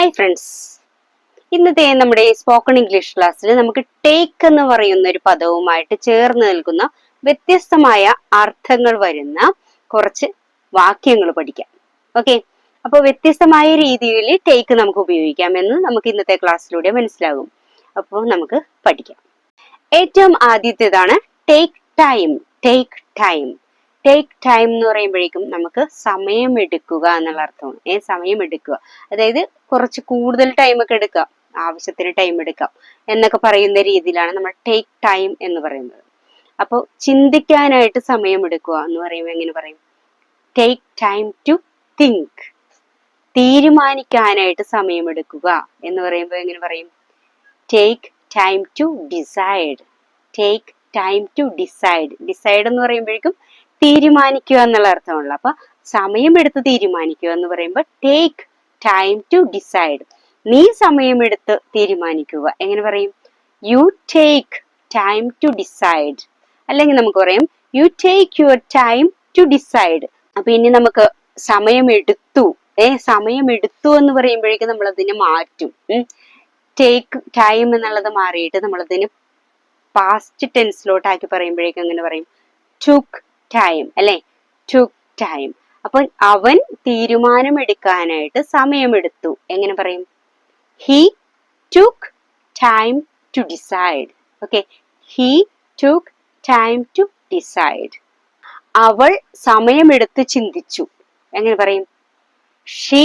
Hi friends, ഇന്നത്തെ നമ്മുടെ spoken English ക്ലാസ്സിൽ നമുക്ക് ടേക്ക് എന്ന് പറയുന്ന ഒരു പദവുമായിട്ട് ചേർന്ന് നിൽക്കുന്ന വ്യത്യസ്തമായ അർത്ഥങ്ങൾ വരുന്ന കുറച്ച് വാക്യങ്ങൾ പഠിക്കാം. ഓക്കെ, അപ്പോൾ വ്യത്യസ്തമായ രീതിയിൽ ടേക്ക് നമുക്ക് ഉപയോഗിക്കാമെന്ന് നമുക്ക് ഇന്നത്തെ ക്ലാസ്സിലൂടെ മനസ്സിലാകും. അപ്പോൾ നമുക്ക് പഠിക്കാം. ഏറ്റവും ആദ്യത്തേതാണ് take time. Take time take time എന്ന് പറയുമ്പോഴേക്കും നമുക്ക് സമയമെടുക്കുക എന്നുള്ള അർത്ഥമാണ്. സമയമെടുക്കുക, അതായത് കുറച്ച് കൂടുതൽ ടൈം ഒക്കെ എടുക്കാം, ആവശ്യത്തിന് ടൈം എടുക്കാം എന്നൊക്കെ പറയുന്ന രീതിയിലാണ് നമ്മൾ ടേക്ക് ടൈം എന്ന് പറയുന്നത്. അപ്പോൾ ചിന്തിക്കാനായിട്ട് സമയമെടുക്കുക എന്ന് പറയുമ്പോൾ എങ്ങനെ പറയും? Take time to think. തീരുമാനിക്കാനായിട്ട് സമയമെടുക്കുക എന്ന് പറയുമ്പോൾ എങ്ങനെ പറയും? Take time to decide. Take time to decide. Decide എന്ന് പറയുമ്പോഴേക്കും തീരുമാനിക്കുക എന്നുള്ള അർത്ഥമുള്ള. അപ്പൊ സമയമെടുത്ത് തീരുമാനിക്കുക എന്ന് പറയുമ്പോൾ ടേക്ക് ടൈം ടു ഡിസൈഡ്. നീ സമയമെടുത്ത് തീരുമാനിക്കുക. എങ്ങനെ പറയും? You take time to decide. അല്ലെങ്കിൽ നമുക്ക് പറയാം you take your time to decide. അപ്പൊ ഇനി നമുക്ക് സമയമെടുത്തു. സമയമെടുത്തു എന്ന് പറയുമ്പോഴേക്കും നമ്മൾ അതിനെ മാറ്റും. ടേക്ക് ടൈം എന്നുള്ളത് മാറിയിട്ട് നമ്മളതിന് പാസ്റ്റ് ടെൻസിലോട്ടാക്കി പറയുമ്പോഴേക്കും അങ്ങനെ പറയും ടുക്ക് ടൈം, അല്ലെ? Took time. അപ്പൊ അവൻ തീരുമാനമെടുക്കാനായിട്ട് സമയമെടുത്തു. എങ്ങനെ പറയും? He took time to decide. Okay, he took time to decide. അവൾ സമയമെടുത്ത് ചിന്തിച്ചു. എങ്ങനെ പറയും? She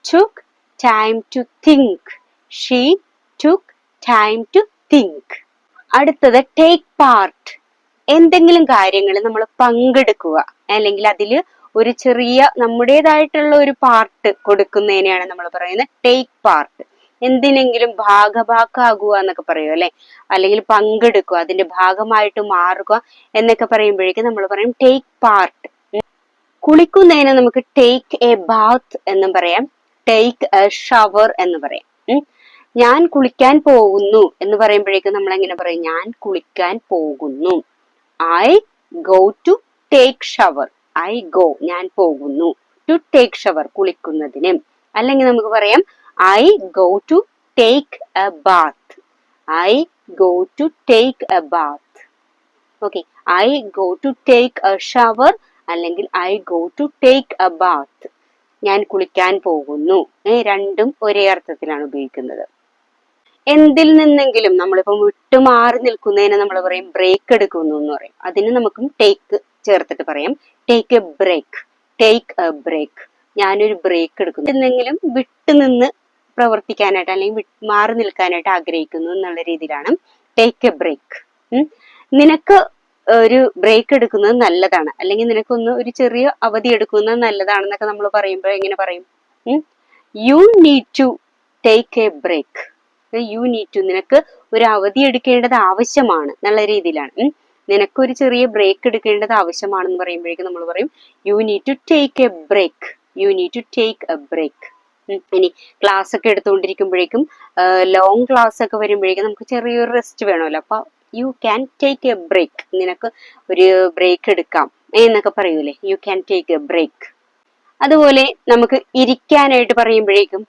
took time to think. She took time to think. അടുത്തത് ടേക്ക് പാർട്ട്. എന്തെങ്കിലും കാര്യങ്ങൾ നമ്മൾ പങ്കെടുക്കുക, അല്ലെങ്കിൽ അതിൽ ഒരു ചെറിയ നമ്മുടേതായിട്ടുള്ള ഒരു പാർട്ട് കൊടുക്കുന്നതിനെയാണ് നമ്മൾ പറയുന്നത് ടേക്ക് പാർട്ട്. എന്തിനെങ്കിലും ഭാഗഭാക്കാകുക എന്നൊക്കെ പറയും, അല്ലെ? അല്ലെങ്കിൽ പങ്കെടുക്കുക, അതിന്റെ ഭാഗമായിട്ട് മാറുക എന്നൊക്കെ പറയുമ്പോഴേക്കും നമ്മൾ പറയും ടേക്ക് പാർട്ട്. കുളിക്കുന്നതിന് നമുക്ക് ടേക്ക് എ ബാത്ത് എന്നും പറയാം, ടേക്ക് എ ഷവർ എന്ന് പറയാം. ഞാൻ കുളിക്കാൻ പോകുന്നു എന്ന് പറയുമ്പോഴേക്കും നമ്മൾ എങ്ങനെ പറയും? ഞാൻ കുളിക്കാൻ പോകുന്നു. I go to take shower. I go, ഞാൻ പോകുന്നു. ടു ടേക്ക് ഷവർ, കുളിക്കുന്നതിന്. അല്ലെങ്കിൽ നമുക്ക് പറയാം I go to take a bath. I go to take a bath. Okay, I go to take a shower അല്ലെങ്കിൽ I go to take a bath. ഞാൻ കുളിക്കാൻ പോകുന്നു. രണ്ടും ഒരേ അർത്ഥത്തിലാണ് ഉപയോഗിക്കുന്നത്. എന്തിൽ നിന്നെങ്കിലും നമ്മളിപ്പം വിട്ടുമാറി നിൽക്കുന്നതിന് നമ്മൾ പറയും ബ്രേക്ക് എടുക്കുന്നു എന്ന് പറയും. അതിന് നമുക്കും ടേക്ക് ചേർത്തിട്ട് പറയാം take a break. Take a break, ഞാനൊരു ബ്രേക്ക് എടുക്കുന്നു. എന്തെങ്കിലും വിട്ടുനിന്ന് പ്രവർത്തിക്കാനായിട്ട് അല്ലെങ്കിൽ മാറി നിൽക്കാനായിട്ട് ആഗ്രഹിക്കുന്നു എന്നുള്ള രീതിയിലാണ് ടേക്ക് എ ബ്രേക്ക്. നിനക്ക് ഒരു ബ്രേക്ക് എടുക്കുന്നത് നല്ലതാണ്, അല്ലെങ്കിൽ നിനക്കൊന്ന് ഒരു ചെറിയ അവധി എടുക്കുന്നത് നല്ലതാണെന്നൊക്കെ നമ്മൾ പറയുമ്പോൾ എങ്ങനെ പറയും? You need to take a break. You need to, നിനക്ക് ഒരു അവധി എടുക്കേണ്ടത് ആവശ്യമാണ് എന്നുള്ള രീതിയിലാണ്. നിനക്കൊരു ചെറിയ ബ്രേക്ക് എടുക്കേണ്ടത് ആവശ്യമാണെന്ന് പറയുമ്പോഴേക്കും നമ്മൾ പറയും you need to take a break. You need to take a break. ഇനി ക്ലാസ് ഒക്കെ എടുത്തുകൊണ്ടിരിക്കുമ്പോഴേക്കും ലോങ് ക്ലാസ് ഒക്കെ വരുമ്പോഴേക്കും നമുക്ക് ചെറിയൊരു റെസ്റ്റ് വേണമല്ലോ. അപ്പൊ you can take a break. നിനക്ക് ഒരു ബ്രേക്ക് എടുക്കാം എന്നൊക്കെ പറയൂലേ, you can take a break. അതുപോലെ നമുക്ക് ഇരിക്കാനായിട്ട് പറയുമ്പോഴേക്കും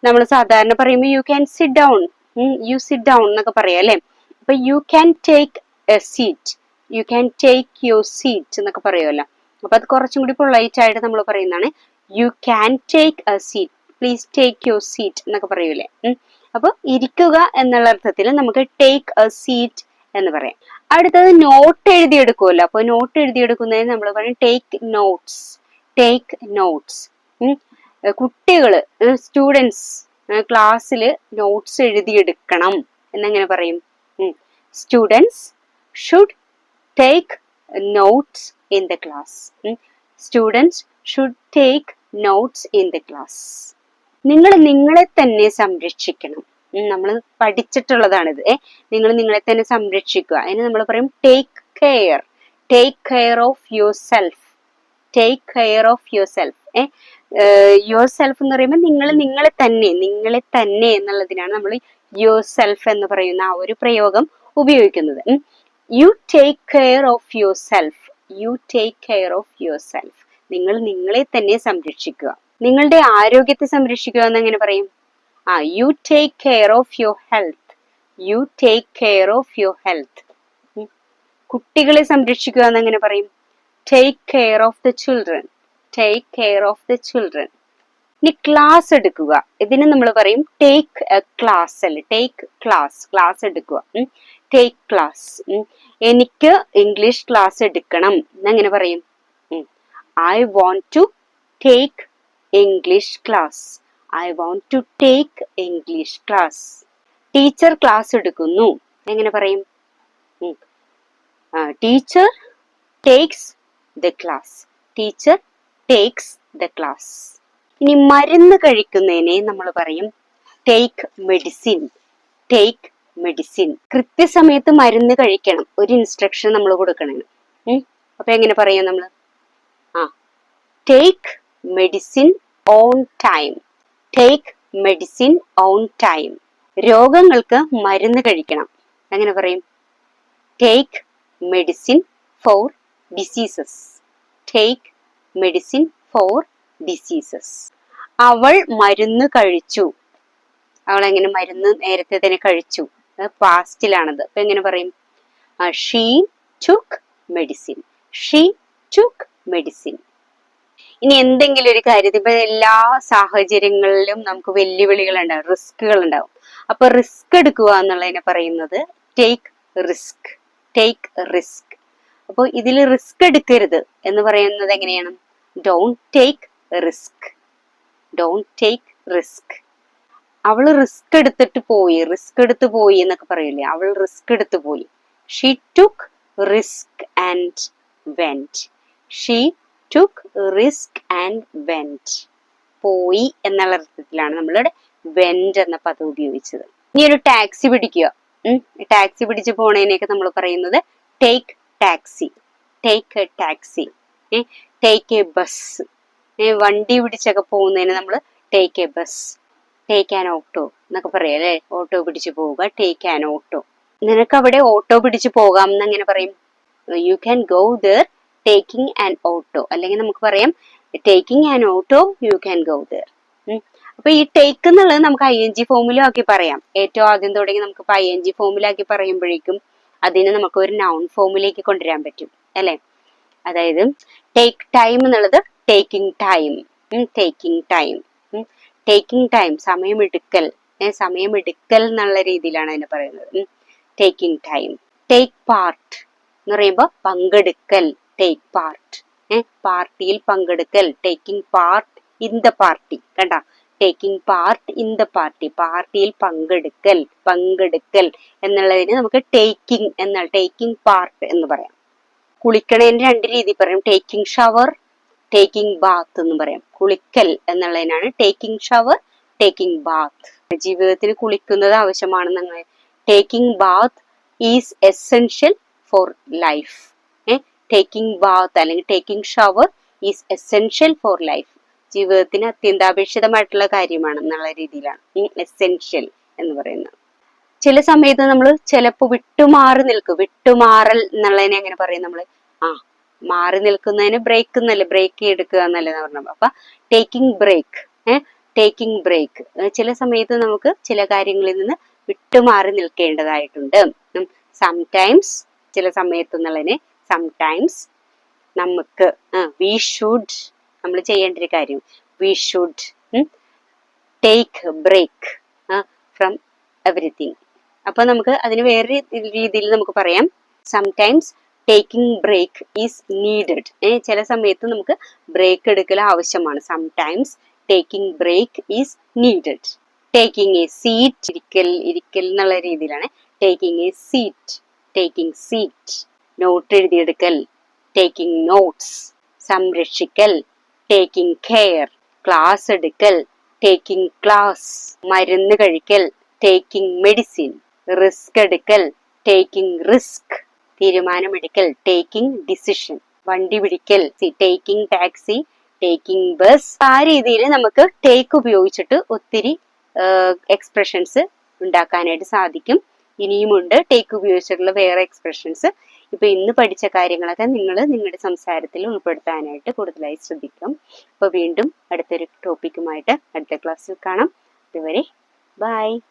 നമ്മൾ സാധാരണ പറയുമ്പോൾ you can sit down. You sit down എന്നൊക്കെ പറയാം, അല്ലെ? അപ്പൊ you can take a seat. You can take your seat എന്നൊക്കെ പറയുമല്ലോ. അപ്പൊ അത് കുറച്ചും കൂടി പൊളൈറ്റ് ആയിട്ട് നമ്മൾ പറയുന്നതാണ് U can take a seat. Please take your seat എന്നൊക്കെ പറയൂലേ. അപ്പൊ ഇരിക്കുക എന്നുള്ള അർത്ഥത്തിൽ നമുക്ക് ടേക്ക് എ സീറ്റ് എന്ന് പറയാം. അടുത്തത് നോട്ട് എഴുതിയെടുക്കുമല്ലോ. അപ്പൊ നോട്ട് എഴുതിയെടുക്കുന്നതിന് നമ്മൾ പറയും ടേക്ക് നോട്ട്സ്. Take notes. കുട്ടികള്, സ്റ്റുഡൻസ് ക്ലാസ്സിൽ നോട്ട്സ് എഴുതിയെടുക്കണം എന്നെങ്ങനെ പറയും? Students should take notes in the class. Students should take notes in the class. നിങ്ങൾ നിങ്ങളെ തന്നെ സംരക്ഷിക്കണം. നമ്മൾ പഠിച്ചിട്ടുള്ളതാണിത്. നിങ്ങൾ നിങ്ങളെ തന്നെ സംരക്ഷിക്കുക. അതിന് നമ്മൾ പറയും take care. Take care of your self. Take care of your self. Your self എന്ന് പറയുമ്പോൾ നിങ്ങളെ തന്നെ എന്നുള്ളതിനാണ് നമ്മൾ യുവർ സെൽഫ് എന്ന് പറയുന്ന ആ ഒരു പ്രയോഗം ഉപയോഗിക്കുന്നത്. U take care of your self. U take care of your self. നിങ്ങൾ നിങ്ങളെ തന്നെ സംരക്ഷിക്കുക. നിങ്ങളുടെ ആരോഗ്യത്തെ സംരക്ഷിക്കുക എന്ന് എങ്ങനെ പറയും? You take care of your health. You take care of your health. കുട്ടികളെ സംരക്ഷിക്കുക എന്ന് എങ്ങനെ പറയും? Take care of the children. Take care of the children. ഇനി ക്ലാസ് എടുക്കുക, ഇതിന് നമ്മൾ പറയും ടേക്ക് എ ക്ലാസ് അല്ലെ, ടേക്ക് ക്ലാസ്. ക്ലാസ് എടുക്കുക, ടേക്ക് ക്ലാസ്. എനിക്ക് ഇംഗ്ലീഷ് ക്ലാസ് എടുക്കണം എന്നെങ്ങനെ പറയും? I want to take English class. I want to take English class. Teacher class എടുക്കുന്നു എങ്ങനെ പറയും? Teacher takes the class. Teacher takes the class. ഇനി മരുന്ന് കഴിക്കുന്നതിനെ നമ്മൾ പറയും ടേക്ക് മെഡിസിൻ. Take medicine. കൃത്യസമയത്ത് മരുന്ന് കഴിക്കണം, ഒരു ഇൻസ്ട്രക്ഷൻ നമ്മൾ കൊടുക്കണം. അപ്പൊ എങ്ങനെ പറയാം നമ്മൾ? Take medicine on time. Take medicine on time. രോഗങ്ങൾക്ക് മരുന്ന് കഴിക്കണം, എങ്ങനെ പറയും? Take medicine four diseases. Take medicine four diseases. അവൾ മരുന്ന് കഴിച്ചു. അവൾ എങ്ങനെ മരുന്ന് നേരത്തെ തന്നെ കഴിച്ചു, പാസ്റ്റിലാണത്. അപ്പൊ എങ്ങനെ പറയും? She took medicine. She took medicine. ഇനി എന്തെങ്കിലും ഒരു കാര്യത്തിൽ ഇപ്പൊ എല്ലാ സാഹചര്യങ്ങളിലും നമുക്ക് വെല്ലുവിളികൾ ഉണ്ടാവും, റിസ്കുകൾ ഉണ്ടാവും. അപ്പൊ റിസ്ക് എടുക്കുക എന്നുള്ളതിനെ പറയുന്നത് ടേക്ക് റിസ്ക്. Take risk. അപ്പോൾ ഇതിൽ റിസ്ക് എടുക്കരുത് എന്ന് പറയുന്നത് എങ്ങനെയാണ്? Don't take risk. Don't take risk. അവൾ റിസ്ക് എടുത്തിട്ട് പോയി, റിസ്ക് എടുത്തു പോയി എന്നൊക്കെ പറയില്ലേ, അവൾ റിസ്ക് എടുത്തു പോയി. She took risk and went. She took risk and went. പോയി എന്നുള്ള അർത്ഥത്തിലാണ് നമ്മളിവിടെ വെന്റ് എന്ന പദം ഉപയോഗിച്ചത്. ഇനി ഒരു ടാക്സി പിടിക്കുക. ടാക്സി പിടിച്ച് പോണതിനെയൊക്കെ നമ്മൾ പറയുന്നത് take taxi. Take A taxi. Take A bus. വണ്ടി പിടിച്ചൊക്കെ പോകുന്നതിന് നമ്മൾ take A bus. Take an auto എന്നൊക്കെ പറയാം അല്ലെ. ഓട്ടോ പിടിച്ച് പോവുക, ടേക്ക് ആൻ ഓട്ടോ. നിനക്ക് അവിടെ ഓട്ടോ പിടിച്ച് പോകാം എന്നെങ്ങനെ പറയും? You can go there taking an auto. അല്ലെങ്കിൽ നമുക്ക് പറയാം taking an auto you can go there. അപ്പൊ ഈ ടേക്ക് എന്നുള്ളത് നമുക്ക് ING ഫോമിലും ആക്കി പറയാം. ഏറ്റവും ആദ്യം തുടങ്ങി നമുക്ക് ING ഫോമിലാക്കി പറയുമ്പോഴേക്കും അതിനെ നമുക്ക് ഒരു നൗൺ ഫോമിലേക്ക് കൊണ്ടുവരാൻ പറ്റും അല്ലെ. അതായത് ടേക്ക് ടൈം എന്നുള്ളത് taking time. Taking time. Taking time സമയമെടുക്കൽ. സമയമെടുക്കൽ എന്നുള്ള രീതിയിലാണ് അതിനെ പറയുന്നത്. Taking time. ടേക്ക് പാർട്ട് എന്ന് പറയുമ്പോൾ പങ്കെടുക്കൽ. Take part. പാർട്ടിയിൽ പങ്കെടുക്കൽ. Taking part in the party. കണ്ട, taking part in the party. പാർട്ടിയിൽ പങ്കെടുക്കൽ. പങ്കെടുക്കൽ എന്നുള്ളതിന് നമുക്ക് ടേക്കിംഗ് എന്നാൽ ടേക്കിംഗ് പാർട്ട് എന്ന് പറയാം. കുളിക്കണതിന് രണ്ട് രീതി പറയും. ടേക്കിംഗ് ഷവർ, ടേക്കിംഗ് ബാത്ത് എന്ന് പറയാം. കുളിക്കൽ എന്നുള്ളതിനാണ് ടേക്കിംഗ് ഷവർ, ടേക്കിംഗ് ബാത്ത്. ജീവിതത്തിൽ കുളിക്കുന്നത് ആവശ്യമാണെന്ന്. Taking bath is essential for life. Taking bath അല്ലെങ്കിൽ taking shower is essential for life. ജീവിതത്തിന് അത്യന്താപേക്ഷിതമായിട്ടുള്ള കാര്യമാണ് എന്നുള്ള രീതിയിലാണ് എസെൻഷ്യൽ എന്ന് പറയുന്നത്. ചില സമയത്ത് നമ്മൾ ചിലപ്പോൾ വിട്ടുമാറി നിൽക്കും. വിട്ടുമാറൽ എന്നുള്ളതിനെ എങ്ങനെ പറയും നമ്മൾ? മാറി നിൽക്കുന്നതിന് ബ്രേക്ക് എന്നല്ലേ, ബ്രേക്ക് എടുക്കുക എന്നല്ലേ പറഞ്ഞത്. അപ്പൊ ടേക്കിംഗ് ബ്രേക്ക്. Taking break. ചില സമയത്ത് നമുക്ക് ചില കാര്യങ്ങളിൽ നിന്ന് വിട്ടുമാറി നിൽക്കേണ്ടതായിട്ടുണ്ട്. സംടൈംസ്, ചില സമയത്ത് എന്നുള്ളതിന് സംടൈംസ് നമുക്ക് വി ഷുഡ്, നമ്മൾ ചെയ്യേണ്ട ഒരു കാര്യം we should take break from everything. അപ്പൊ നമുക്ക് അതിന് വേറെ രീതിയിൽ നമുക്ക് പറയാം sometimes taking break is needed. ചില സമയത്ത് നമുക്ക് ബ്രേക്ക് എടുക്കൽ ആവശ്യമാണ്. Sometimes taking break is needed. Taking a seat, ഇരിക്കൽ എന്നുള്ള രീതിയിലാണ് taking a seat. Taking seat. Note എഴുതിയെടുക്കൽ, ടേക്കിംഗ് നോട്ട്സ്. സംരക്ഷിക്കൽ, ടേക്കിംഗ് കെയർ. ക്ലാസ് എടുക്കൽ, ടേക്കിംഗ് ക്ലാസ്. മരുന്ന് കഴിക്കൽ, ടേക്കിംഗ് മെഡിസിൻ. റിസ്ക് എടുക്കൽ, ടേക്കിംഗ് റിസ്ക്. തീരുമാനമെടുക്കൽ, ടേക്കിംഗ് ഡിസിഷൻ. വണ്ടി പിടിക്കൽ, ടേക്കിംഗ് ടാക്സി, ടേക്കിംഗ് ബസ്. ആ രീതിയിൽ നമുക്ക് ടേക്ക് ഉപയോഗിച്ചിട്ട് ഒത്തിരി എക്സ്പ്രഷൻസ് ഉണ്ടാക്കാനായിട്ട് സാധിക്കും. ഇനിയുമുണ്ട് ടേക്ക് ഉപയോഗിച്ചിട്ടുള്ള വേറെ എക്സ്പ്രഷൻസ്. ഇപ്പൊ ഇന്ന് പഠിച്ച കാര്യങ്ങളൊക്കെ നിങ്ങൾ നിങ്ങളുടെ സംസാരത്തിൽ ഉൾപ്പെടുത്താനായിട്ട് കൂടുതലായി ശ്രദ്ധിക്കും. അപ്പോൾ വീണ്ടും അടുത്തൊരു ടോപ്പിക്കുമായിട്ട് അടുത്ത ക്ലാസ്സിൽ കാണാം. അതുവരെ ബൈ.